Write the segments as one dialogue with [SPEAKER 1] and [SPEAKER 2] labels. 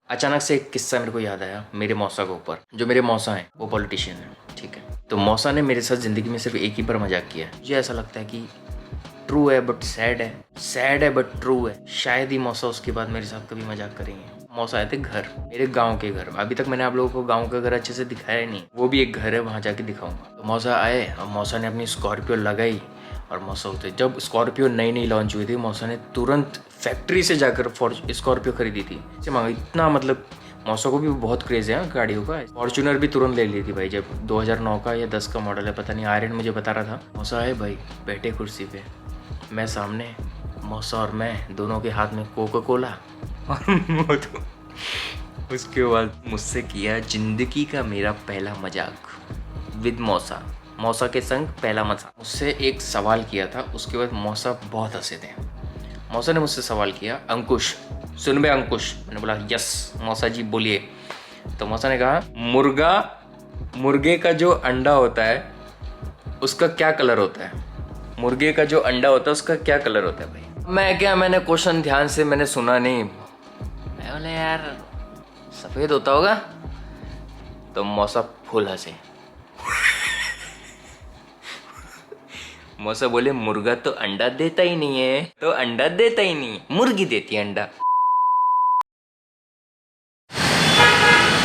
[SPEAKER 1] अचानक से एक किस्सा मेरे को याद आया मेरे मौसा के ऊपर। जो मेरे मौसा हैं वो पॉलिटिशियन है, ठीक है। तो मौसा ने मेरे साथ ज़िंदगी में सिर्फ एक ही बार मजाक किया है। मुझे ऐसा लगता है कि ट्रू है बट सैड है, सैड है बट ट्रू है। शायद ही मौसा उसके बाद मेरे साथ कभी मजाक करेंगे। मौसा आए थे घर, मेरे गांव के घर। अभी तक मैंने आप लोगों को गांव का घर अच्छे से दिखाया ही नहीं। वो भी एक घर है, वहाँ जाके दिखाऊंगा। तो मौसा आए और मौसा ने अपनी स्कॉर्पियो लगाई और मौसा उतरे। जब स्कॉर्पियो नई नई लॉन्च हुई थी, मौसा ने तुरंत फैक्ट्री से जाकर स्कॉर्पियो खरीदी थी। इतना मतलब मौसा को भी बहुत क्रेज़ है गाड़ियों का। फॉर्च्यूनर भी तुरंत ले ली थी भाई, जब 2009 का या 10 का मॉडल है, पता नहीं। आर्यन मुझे बता रहा था। मौसा है भाई, बैठे कुर्सी पे, मैं सामने, मौसा और मैं दोनों के हाथ में कोका कोला और तो उसके बाद मुझसे किया जिंदगी का मेरा पहला मजाक विद मौसा। मौसा के संग पहला मजाक। मुझसे एक सवाल किया था, उसके बाद मौसा बहुत हंसे थे। मौसा ने मुझसे सवाल किया, अंकुश सुन बे अंकुश। मैंने बोला यस मौसा जी बोलिए। तो मौसा ने कहा, मुर्गे का जो अंडा होता है उसका क्या कलर होता है? मुर्गे का जो अंडा होता है उसका क्या कलर होता है भाई? मैंने क्वेश्चन ध्यान से मैंने सुना नहीं। मैं बोला यार सफेद होता होगा। तो मौसा फुल हंसे। मौसा बोले मुर्गा तो अंडा देता ही नहीं है, तो अंडा देता ही नहीं, मुर्गी देती है अंडा।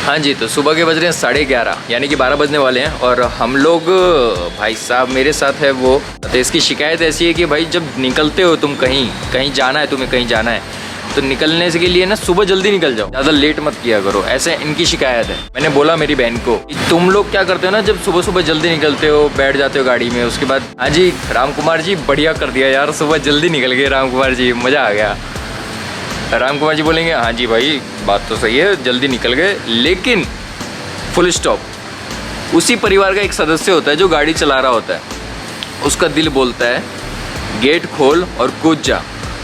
[SPEAKER 1] हाँ जी, तो सुबह के बज रहे हैं 11:30, यानी कि 12 बजने वाले हैं। और हम लोग, भाई साहब मेरे साथ है वो। तो इसकी शिकायत ऐसी है कि भाई जब निकलते हो तुम कहीं जाना है, तुम्हें कहीं जाना है, तो निकलने के लिए ना सुबह जल्दी निकल जाओ, ज़्यादा लेट मत किया करो। ऐसे इनकी शिकायत है। मैंने बोला मेरी बहन को कि तुम लोग क्या करते हो ना, जब सुबह सुबह जल्दी निकलते हो, बैठ जाते हो गाड़ी में, उसके बाद हाँ जी राम कुमार जी बढ़िया कर दिया यार, सुबह जल्दी निकल गए राम कुमार जी, मज़ा आ गया। राम कुमार जी बोलेंगे हाँ जी भाई बात तो सही है, जल्दी निकल गए। लेकिन फुल स्टॉप, उसी परिवार का एक सदस्य होता है जो गाड़ी चला रहा होता है, उसका दिल बोलता है गेट खोल और कूद जा।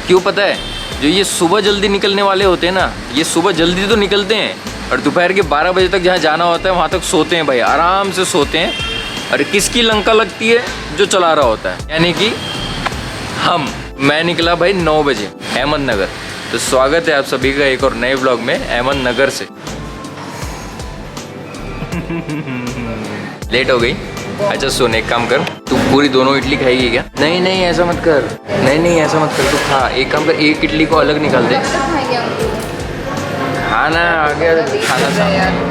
[SPEAKER 1] क्यों पता है? जो ये सुबह जल्दी निकलने वाले होते हैं ना, ये सुबह जल्दी तो निकलते हैं और दोपहर के 12 बजे तक जहाँ जाना होता है वहाँ तक सोते हैं भाई, आराम से सोते हैं। और किसकी लंका लगती है? जो चला रहा होता है, यानी कि मैं निकला भाई 9 बजे अहमदनगर। तो स्वागत है आप सभी का एक और नए व्लॉग में अहमदनगर से। लेट हो गई। अच्छा सुन, एक काम कर, तू पूरी दोनों इडली खाएगी क्या? नहीं ऐसा मत कर, नहीं ऐसा मत कर, तू खा। एक काम कर, एक इडली को अलग निकाल दे। खाना आ गया, खाना सामने।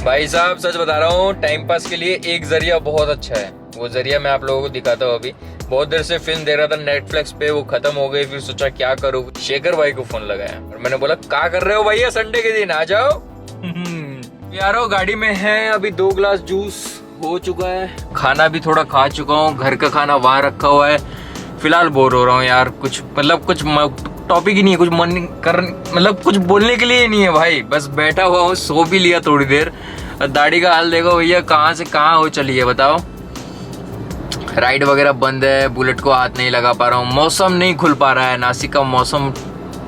[SPEAKER 1] भाई साहब सच बता रहा हूँ, टाइम पास के लिए एक जरिया बहुत अच्छा है। वो जरिया मैं आप लोगों को दिखाता हूँ। अभी बहुत देर से फिल्म देख रहा था नेटफ्लिक्स पे, वो खत्म हो गई, फिर सोचा क्या करूँ, शेखर भाई को फोन लगाया और मैंने बोला क्या कर रहे हो भैया, संडे के दिन आ जाओ। यारो गाड़ी में है, अभी 2 गिलास जूस हो चुका है, खाना भी थोड़ा खा चुका हूँ, घर का खाना वहां रखा हुआ है। फिलहाल बोर हो रहा हूँ यार, कुछ टॉपिक ही नहीं है, कुछ मन कर, मतलब कुछ बोलने के लिए ही नहीं है भाई। बस बैठा हुआ हूँ, सो भी लिया थोड़ी देर। दाढ़ी का हाल देखो भैया, कहाँ से कहाँ हो चली है बताओ। राइड वगैरह बंद है, बुलेट को हाथ नहीं लगा पा रहा हूँ, मौसम नहीं खुल पा रहा है, नासिक का मौसम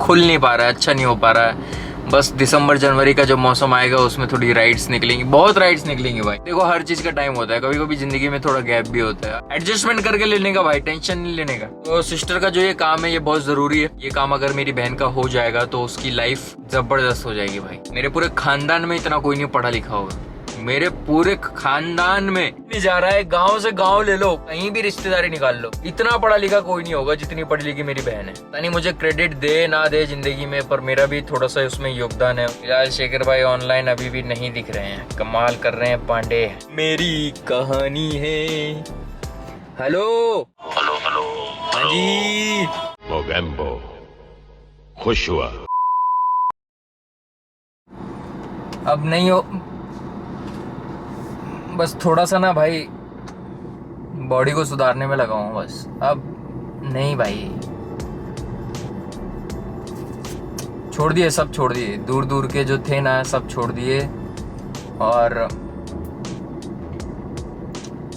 [SPEAKER 1] खुल नहीं पा रहा है, अच्छा नहीं हो पा रहा है। बस दिसंबर जनवरी का जो मौसम आएगा उसमें थोड़ी राइड्स निकलेंगी, बहुत राइड्स निकलेंगी भाई। देखो हर चीज का टाइम होता है, कभी कभी जिंदगी में थोड़ा गैप भी होता है, एडजस्टमेंट करके लेने का भाई, टेंशन नहीं लेने का। तो सिस्टर का जो ये काम है ये बहुत जरूरी है। ये काम अगर मेरी बहन का हो जाएगा तो उसकी लाइफ जबरदस्त हो जाएगी भाई। मेरे पूरे खानदान में इतना कोई नहीं पढ़ा लिखा होगा, मेरे पूरे खानदान में नहीं जा रहा है, गांव से गांव ले लो, कहीं भी रिश्तेदारी निकाल लो, इतना पढ़ा लिखा कोई नहीं होगा जितनी पढ़ी लिखी मेरी बहन है। यानी मुझे क्रेडिट दे ना दे जिंदगी में, पर मेरा भी थोड़ा सा उसमें योगदान है। फिलहाल शेखर भाई ऑनलाइन अभी भी नहीं दिख रहे हैं, कमाल कर रहे हैं पांडे। मेरी कहानी है। हेलो हाँ जी,
[SPEAKER 2] मोगेम्बो खुश हुआ।
[SPEAKER 1] अब नहीं हो, बस थोड़ा सा ना भाई बॉडी को सुधारने में लगा हूँ बस। अब नहीं भाई, छोड़ दिए, सब छोड़ दिए, दूर दूर के जो थे ना सब छोड़ दिए, और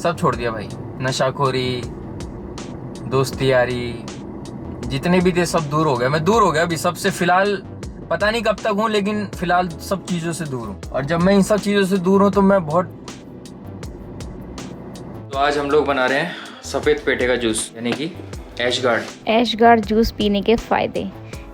[SPEAKER 1] सब छोड़ दिया भाई। नशाखोरी, दोस्ती यारी, जितने भी थे सब दूर हो गया। मैं दूर हो गया अभी सबसे, फिलहाल पता नहीं कब तक हूँ, लेकिन फिलहाल सब चीज़ों से दूर हूँ। और जब मैं इन सब चीज़ों से दूर हूँ तो मैं बहुत। तो आज हम लोग बना रहे हैं सफ़ेद पेठे का जूस, यानी कि
[SPEAKER 3] ऐशगार्ड जूस पीने के फायदे।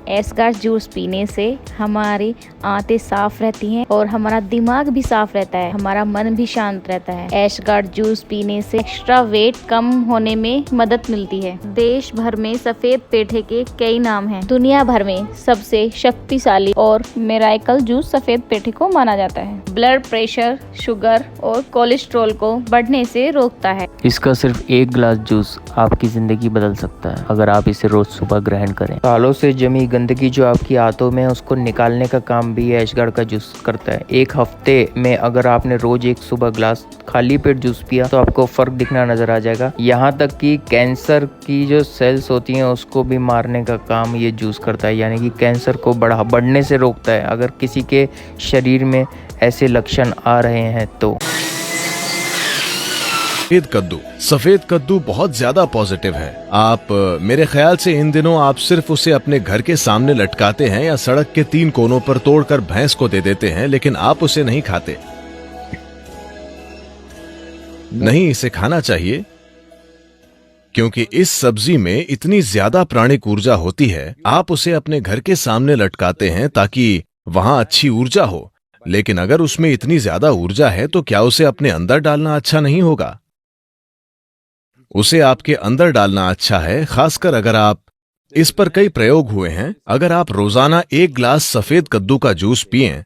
[SPEAKER 3] ऐशगार्ड जूस पीने से हमारी आंतें साफ रहती हैं और हमारा दिमाग भी साफ रहता है, हमारा मन भी शांत रहता है। ऐशगार्ड जूस पीने से एक्स्ट्रा वेट कम होने में मदद मिलती है। देश भर में सफेद पेठे के कई नाम हैं। दुनिया भर में सबसे शक्तिशाली और मिराकल जूस सफेद पेठे को माना जाता है। ब्लड प्रेशर, शुगर और कोलेस्ट्रॉल को बढ़ने से रोकता है।
[SPEAKER 4] इसका सिर्फ एक गिलास जूस आपकी जिंदगी बदल सकता है अगर आप इसे रोज सुबह ग्रहण करें। सालों से जमी गंदगी जो आपकी आंतों में है उसको निकालने का काम भी ऐशगार्ड का जूस करता है। एक हफ्ते में अगर आपने रोज एक सुबह गिलास खाली पेट जूस पिया तो आपको फर्क दिखना नजर आ जाएगा। यहाँ तक कि कैंसर की जो सेल्स होती हैं उसको भी मारने का काम ये जूस करता है, यानी कि कैंसर को बढ़ने से रोकता है अगर किसी के शरीर में ऐसे लक्षण आ रहे हैं तो।
[SPEAKER 5] सफेद कद्दू बहुत ज्यादा पॉजिटिव है। आप मेरे ख्याल से इन दिनों आप सिर्फ उसे अपने घर के सामने लटकाते हैं या सड़क के 3 कोनों पर तोड़कर भैंस को दे देते हैं, लेकिन आप उसे नहीं खाते। नहीं, इसे खाना चाहिए क्योंकि इस सब्जी में इतनी ज्यादा प्राणिक ऊर्जा होती है। आप उसे अपने घर के सामने लटकाते हैं ताकि वहां अच्छी ऊर्जा हो, लेकिन अगर उसमें इतनी ज्यादा ऊर्जा है तो क्या उसे अपने अंदर डालना अच्छा नहीं होगा? उसे आपके अंदर डालना अच्छा है, खासकर अगर आप इस पर कई प्रयोग हुए हैं। अगर आप रोजाना 1 गिलास सफेद कद्दू का जूस पिएं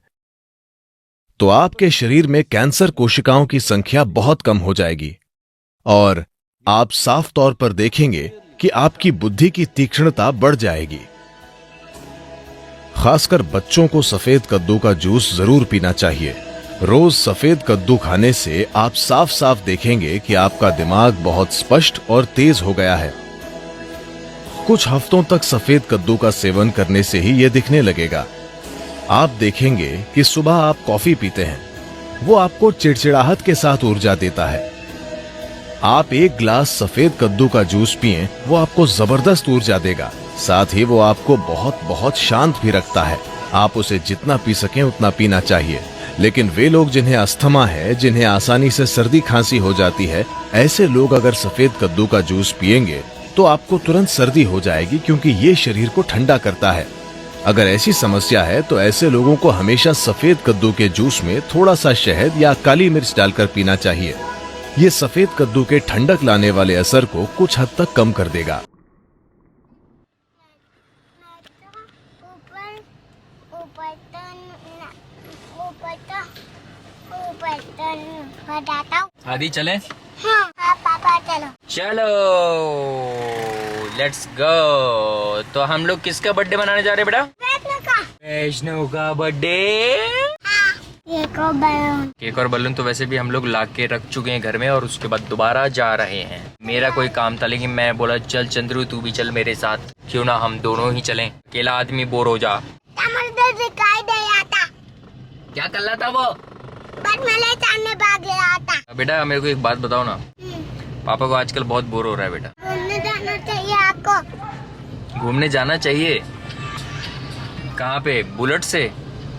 [SPEAKER 5] तो आपके शरीर में कैंसर कोशिकाओं की संख्या बहुत कम हो जाएगी और आप साफ तौर पर देखेंगे कि आपकी बुद्धि की तीक्ष्णता बढ़ जाएगी। खासकर बच्चों को सफेद कद्दू का जूस जरूर पीना चाहिए। रोज सफेद कद्दू खाने से आप साफ साफ देखेंगे कि आपका दिमाग बहुत स्पष्ट और तेज हो गया है। कुछ हफ्तों तक सफेद कद्दू का सेवन करने से ही यह दिखने लगेगा। आप देखेंगे कि सुबह आप कॉफी पीते हैं, वो आपको चिड़चिड़ाहट के साथ ऊर्जा देता है। आप 1 गिलास सफेद कद्दू का जूस पिएं, वो आपको जबरदस्त ऊर्जा देगा। साथ ही वो आपको बहुत बहुत शांत भी रखता है। आप उसे जितना पी सकें उतना पीना चाहिए। लेकिन वे लोग जिन्हें अस्थमा है, जिन्हें आसानी से सर्दी खांसी हो जाती है, ऐसे लोग अगर सफेद कद्दू का जूस पिएंगे तो आपको तुरंत सर्दी हो जाएगी, क्योंकि ये शरीर को ठंडा करता है। अगर ऐसी समस्या है तो ऐसे लोगों को हमेशा सफेद कद्दू के जूस में थोड़ा सा शहद या काली मिर्च डालकर पीना चाहिए। ये सफेद कद्दू के ठंडक लाने वाले असर को कुछ हद तक कम कर देगा।
[SPEAKER 1] आदि चले?
[SPEAKER 6] हाँ, पापा चलो।
[SPEAKER 1] चलो लेट्स गो। तो हम लोग किसका बर्थडे मनाने जा रहे हैं बेटा? वैष्णव का बर्थडे। केक और बलून तो वैसे भी हम लोग ला के रख चुके हैं घर में और उसके बाद दोबारा जा रहे हैं। मेरा कोई काम था लेकिन मैं बोला चल चंद्रू तू भी चल मेरे साथ, क्यों ना हम दोनों ही चलें। अकेला आदमी बोर हो जा। क्या कर रहा था वो?
[SPEAKER 6] मेरे सामने भाग गया था।
[SPEAKER 1] बेटा मेरे को एक बात बताओ ना, पापा को आजकल बहुत बोर हो रहा है बेटा।
[SPEAKER 6] घूमने जाना चाहिए आपको।
[SPEAKER 1] घूमने जाना चाहिए? कहाँ पे? बुलेट से?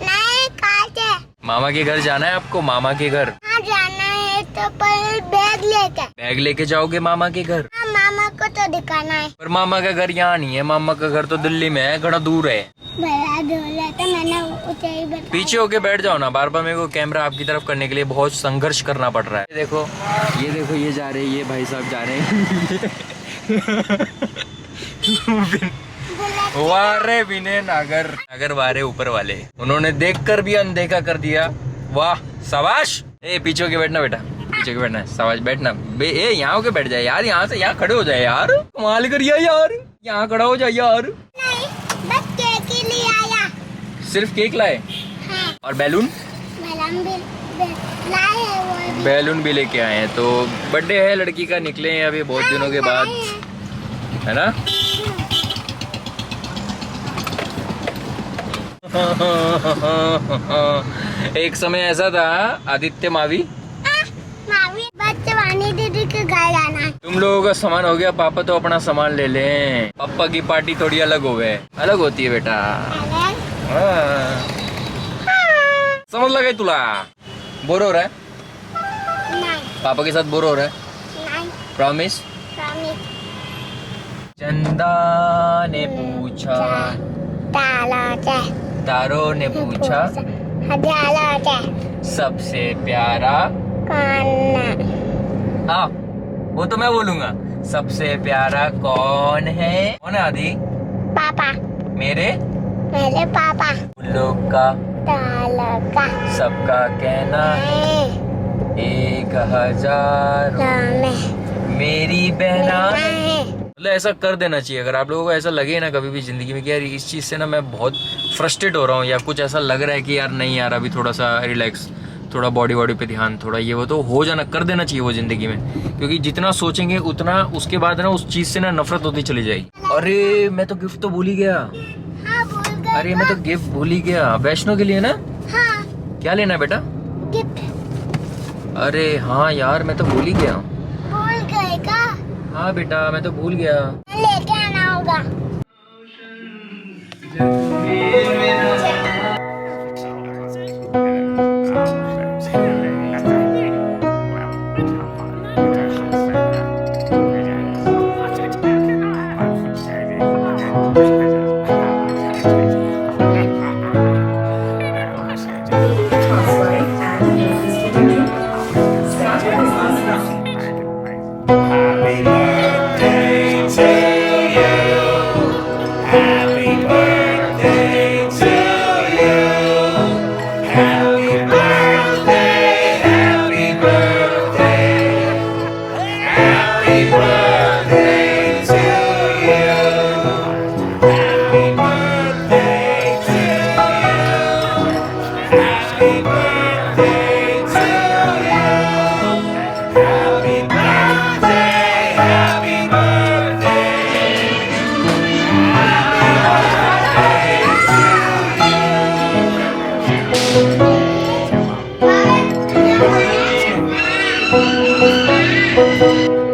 [SPEAKER 6] नहीं, कार से।
[SPEAKER 1] मामा के घर जाना है आपको? मामा के घर?
[SPEAKER 6] हाँ जाना है, तो पर बैग
[SPEAKER 1] लेके जाओगे मामा के घर?
[SPEAKER 6] हाँ, मामा को तो दिखाना है।
[SPEAKER 1] पर मामा का घर यहाँ नहीं है, मामा का घर तो दिल्ली में है, घना दूर है।
[SPEAKER 6] बड़ा दूर है तो मैंने उसे ही बताया।
[SPEAKER 1] पीछे होके बैठ जाओ ना, बार बार मेरे को कैमरा आपकी तरफ करने के लिए बहुत संघर्ष करना पड़ रहा है। देखो ये जा रहे हैं, ये भाई साहब जा रहे हैं। वारे विनय नागर वारे ऊपर वाले, उन्होंने देखकर भी अनदेखा कर दिया। वाह शाबाश। ए पीछे होके बैठना बेटा, पीछे के बैठना है। शाबाश बैठना बे। ए यहाँ होके बैठ जाए यार, यहाँ से यहाँ खड़े हो जाए यार, कमाल करिए यार, यहाँ खड़ा हो जाए यार।
[SPEAKER 6] नहीं, बस केक ही ले आया।
[SPEAKER 1] सिर्फ केक लाए?
[SPEAKER 6] हाँ।
[SPEAKER 1] और बैलून?
[SPEAKER 6] लाए है वो भी।
[SPEAKER 1] बैलून भी लेके आए हैं। तो बर्थडे है लड़की का, निकले हैं अभी बहुत दिनों के बाद, है ना? एक समय ऐसा था आदित्य मावी
[SPEAKER 6] वानी दीदी के घर जाना है।
[SPEAKER 1] तुम लोगों का सामान हो गया, पापा तो अपना सामान ले लें। पापा की पार्टी थोड़ी अलग हो गए, अलग होती है बेटा। हाँ। समझ लगा तुला? बोर हो रहा है?
[SPEAKER 6] नहीं।
[SPEAKER 1] पापा के साथ बोर हो रहा है?
[SPEAKER 6] नहीं।
[SPEAKER 1] प्रॉमिस?
[SPEAKER 6] प्रॉमिस।
[SPEAKER 1] चंदा ने पूछा, तारों ने पूछा, सबसे प्यारा हाँ वो तो मैं बोलूंगा। सबसे प्यारा कौन है? कौन है आदि?
[SPEAKER 6] पापा,
[SPEAKER 1] मेरे
[SPEAKER 6] पापा,
[SPEAKER 1] लोग का
[SPEAKER 6] का
[SPEAKER 1] सबका कहना 1000 मेरी बहना। मतलब ऐसा कर देना चाहिए। अगर आप लोगों को ऐसा लगे ना कभी भी जिंदगी में कि यार इस चीज से ना मैं बहुत फ्रस्ट्रेट हो रहा हूँ, या कुछ ऐसा लग रहा है कि यार नहीं यार अभी थोड़ा सा रिलैक्स, थोड़ा बॉडी पे ध्यान, थोड़ा ये वो, तो हो जाना, कर देना चाहिए वो जिंदगी में। क्योंकि जितना सोचेंगे उतना उसके बाद ना उस चीज से ना नफरत होती चली जाएगी। अरे मैं तो गिफ्ट तो भूल ही गया।
[SPEAKER 6] हाँ, भूल गए।
[SPEAKER 1] अरे मैं तो गिफ्ट भूल ही गया, वैष्णो के लिए ना।
[SPEAKER 6] हाँ,
[SPEAKER 1] क्या लेना है बेटा?
[SPEAKER 6] गिफ्ट
[SPEAKER 1] अरे हाँ यार मैं तो भूल ही गया।
[SPEAKER 6] भूल गए का?
[SPEAKER 1] हाँ बेटा मैं तो भूल गया।
[SPEAKER 6] लेके आना होगा। Bye.